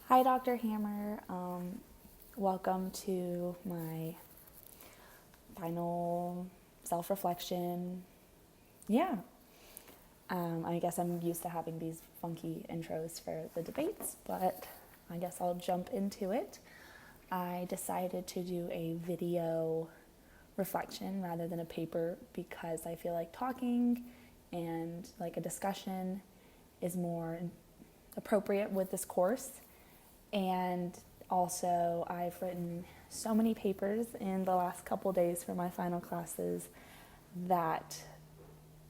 Hi, Dr. Hammer. Welcome to my final self-reflection. Yeah, I guess I'm used to having these funky intros for the debates, but I guess I'll jump into it. I decided to do a video reflection rather than a paper because I feel like talking and like a discussion is more appropriate with this course. And also, I've written so many papers in the last couple days for my final classes that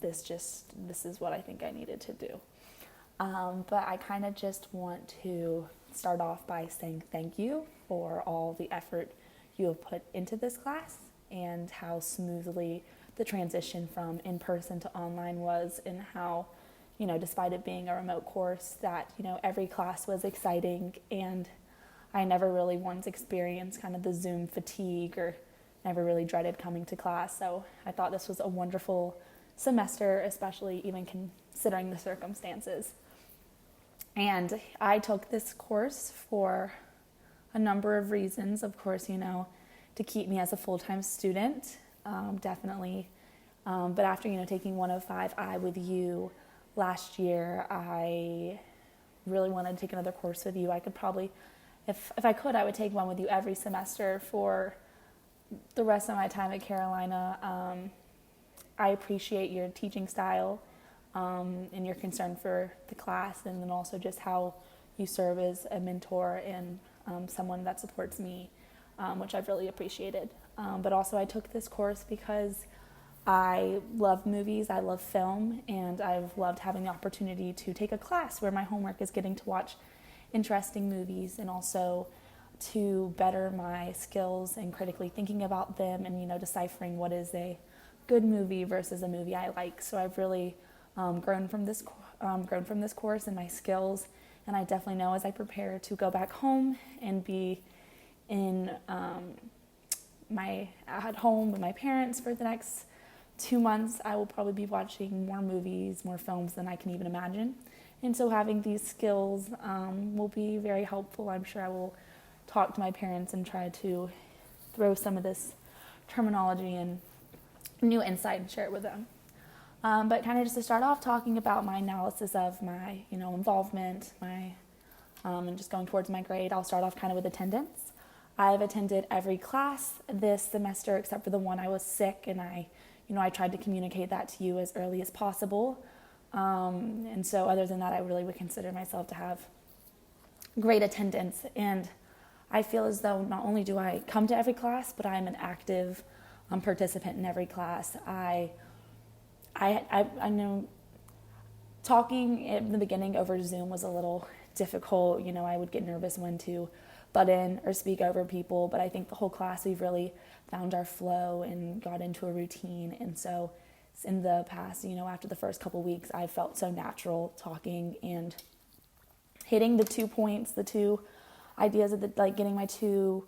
this is what I think I needed to do. But I kind of just want to start off by saying thank you for all the effort you have put into this class and how smoothly the transition from in-person to online was, and how, despite it being a remote course, that, every class was exciting, and I never really once experienced kind of the Zoom fatigue or never really dreaded coming to class. So I thought this was a wonderful semester, especially even considering the circumstances. And I took this course for a number of reasons. Of course, to keep me as a full-time student, definitely. But after, taking 105I with you last year, I really wanted to take another course with you. I could probably, if I could, I would take one with you every semester for the rest of my time at Carolina. I appreciate your teaching style and your concern for the class, and then also just how you serve as a mentor and someone that supports me, which I've really appreciated. But also I took this course because I love movies, I love film, and I've loved having the opportunity to take a class where my homework is getting to watch interesting movies, and also to better my skills and critically thinking about them, and deciphering what is a good movie versus a movie I like. So I've really grown from this course and my skills, and I definitely know as I prepare to go back home and be in at home with my parents for the next 2 months, I will probably be watching more movies, more films than I can even imagine. And so having these skills will be very helpful. I'm sure I will talk to my parents and try to throw some of this terminology and new insight and share it with them. But kind of just to start off talking about my analysis of my, involvement, and just going towards my grade, I'll start off kind of with attendance. I've attended every class this semester except for the one I was sick, and I tried to communicate that to you as early as possible. And so other than that, I really would consider myself to have great attendance. And I feel as though not only do I come to every class, but I'm an active participant in every class. I know talking in the beginning over Zoom was a little difficult. I would get nervous when to butt in or speak over people, but I think the whole class we've really found our flow and got into a routine. And so in the past, after the first couple weeks, I felt so natural talking and hitting the 2 points, the two ideas of getting my 2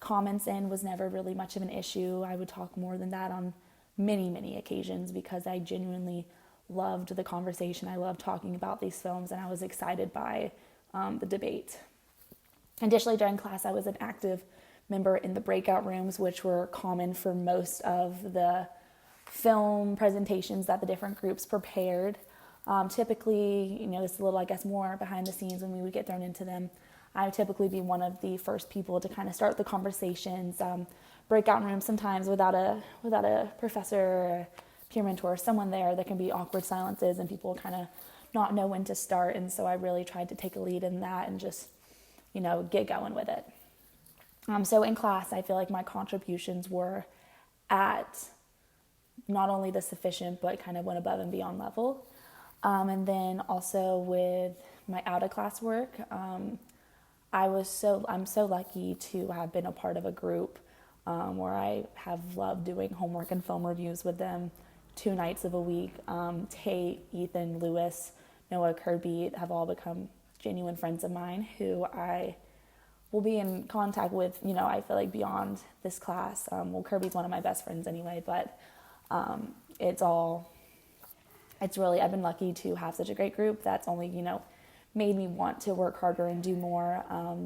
comments in was never really much of an issue. I would talk more than that on many, many occasions because I genuinely loved the conversation. I loved talking about these films, and I was excited by the debate. Additionally, during class, I was an active member in the breakout rooms, which were common for most of the film presentations that the different groups prepared. Typically, this is a little, I guess, more behind the scenes when we would get thrown into them. I would typically be one of the first people to kind of start the conversations. Breakout rooms sometimes without a professor or a peer mentor, someone there can be awkward silences and people kind of not know when to start. And so I really tried to take a lead in that and just, get going with it. So in class, I feel like my contributions were at not only the sufficient, but kind of went above and beyond level. And then also with my out of class work, I'm so lucky to have been a part of a group where I have loved doing homework and film reviews with them 2 nights of a week. Tate, Ethan, Lewis, Noah, Kirby have all become genuine friends of mine who I will be in contact with, I feel like beyond this class. Kirby's one of my best friends anyway, but it's really, I've been lucky to have such a great group that's only, made me want to work harder and do more.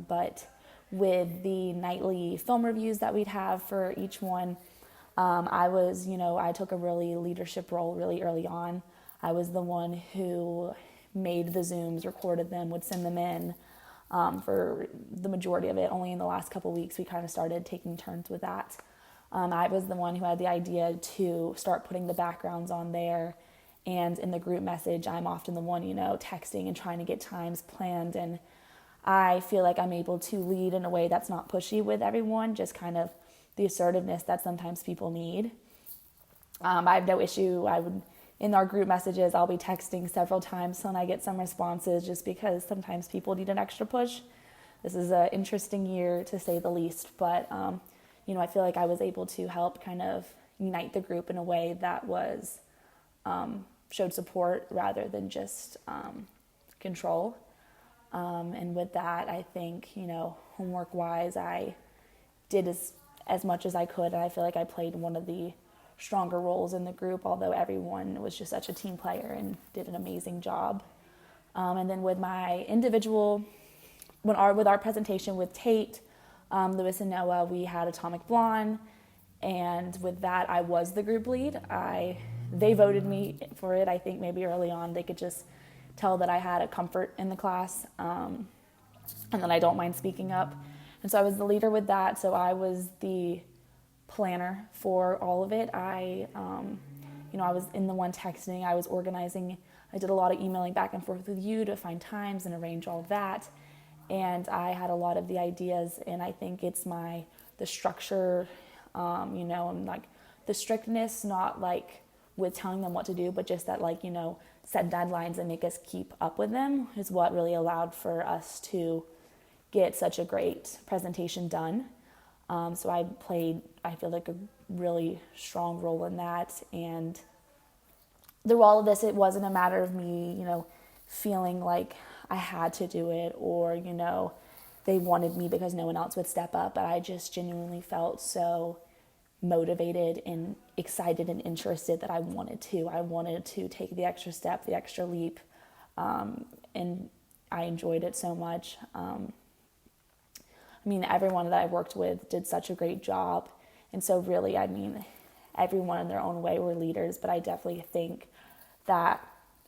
But with the nightly film reviews that we'd have for each one, I took a really leadership role really early on. I was the one who made the Zooms, recorded them, would send them in for the majority of it. Only in the last couple of weeks we kind of started taking turns with that. I was the one who had the idea to start putting the backgrounds on there. And in the group message, I'm often the one, texting and trying to get times planned. And I feel like I'm able to lead in a way that's not pushy with everyone, just kind of the assertiveness that sometimes people need. I have no issue. In our group messages, I'll be texting several times when I get some responses, just because sometimes people need an extra push. This is an interesting year, to say the least, but I feel like I was able to help kind of unite the group in a way that was showed support rather than just control. And with that, I think, homework-wise, I did as much as I could, and I feel like I played one of the stronger roles in the group, although everyone was just such a team player and did an amazing job. And then with my individual, with our presentation with Tate, Lewis and Noah, we had Atomic Blonde, and with that, I was the group lead. They voted me for it. I think maybe early on they could just tell that I had a comfort in the class, and that I don't mind speaking up. And so I was the leader with that. So I was the planner for all of it. I was in the one texting. I was organizing. I did a lot of emailing back and forth with you to find times and arrange all of that. And I had a lot of the ideas, and I think it's the structure, and like the strictness, not like with telling them what to do, but just that set deadlines and make us keep up with them is what really allowed for us to get such a great presentation done. So I feel like, a really strong role in that. And through all of this, it wasn't a matter of me, feeling like I had to do it, or, they wanted me because no one else would step up. But I just genuinely felt so motivated and excited and interested that I wanted to take the extra step, the extra leap. And I enjoyed it so much. Everyone that I worked with did such a great job. And so really, everyone in their own way were leaders, but I definitely think that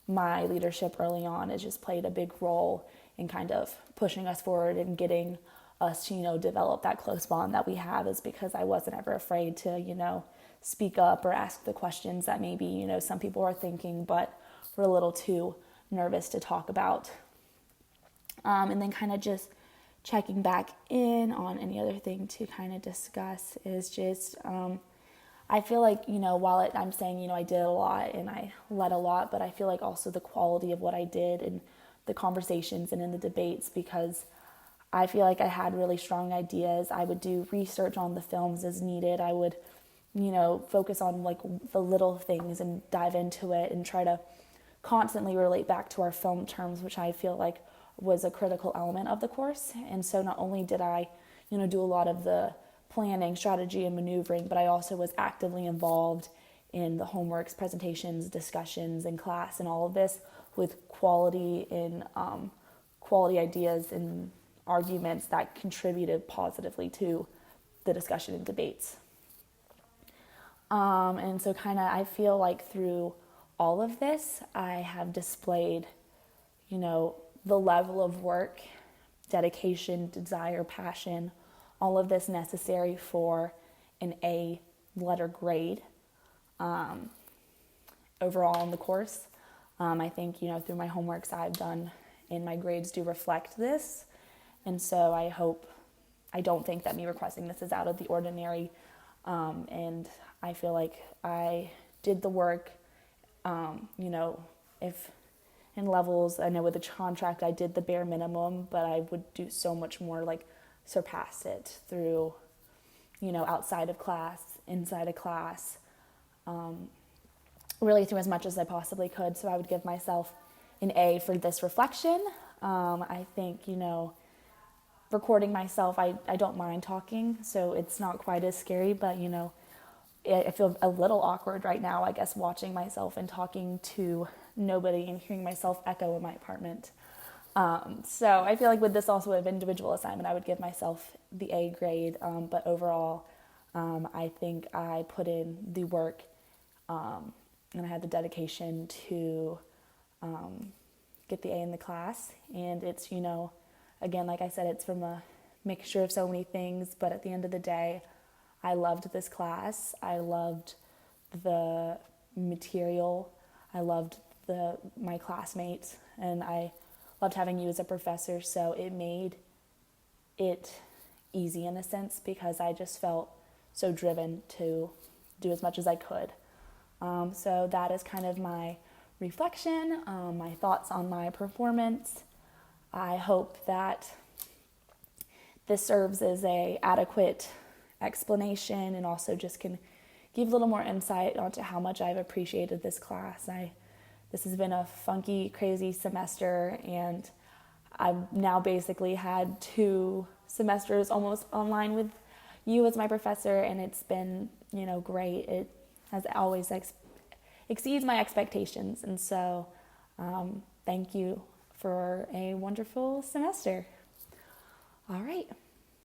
my leadership early on has just played a big role in kind of pushing us forward and getting us to, develop that close bond that we have, is because I wasn't ever afraid to, speak up or ask the questions that maybe, some people are thinking, but were a little too nervous to talk about. And then kind of just checking back in on any other thing to kind of discuss is just, I feel like, while I'm saying, I did a lot and I led a lot, but I feel like also the quality of what I did and the conversations and in the debates, because I feel like I had really strong ideas. I would do research on the films as needed. I would, focus on like the little things and dive into it and try to constantly relate back to our film terms, which I feel like was a critical element of the course. And so not only did I, do a lot of the planning, strategy, and maneuvering, but I also was actively involved in the homeworks, presentations, discussions in class, and all of this with quality and quality ideas and arguments that contributed positively to the discussion and debates. And so I feel like through all of this, I have displayed, the level of work, dedication, desire, passion, all of this necessary for an A letter grade overall in the course. I think, through my homeworks I've done and my grades do reflect this. And so I don't think that me requesting this is out of the ordinary. And I feel like I did the work, if in levels, I know with the contract I did the bare minimum, but I would do so much more, like surpass it through, outside of class, inside of class, really through as much as I possibly could. So I would give myself an A for this reflection. I think, recording myself, I don't mind talking, so it's not quite as scary, but, I feel a little awkward right now, I guess, watching myself and talking to nobody and hearing myself echo in my apartment. So I feel like with this also an individual assignment, I would give myself the A grade. But overall, I think I put in the work and I had the dedication to get the A in the class. And it's, again, like I said, it's from a mixture of so many things. But at the end of the day, I loved this class. I loved the material. I loved my classmates. And I loved having you as a professor. So it made it easy in a sense because I just felt so driven to do as much as I could. So that is kind of my reflection, my thoughts on my performance. I hope that this serves as a adequate explanation and also just can give a little more insight onto how much I've appreciated this class. This has been a funky, crazy semester, and I've now basically had 2 semesters almost online with you as my professor, and it's been, great. It has always exceeds my expectations, and so thank you for a wonderful semester. All right.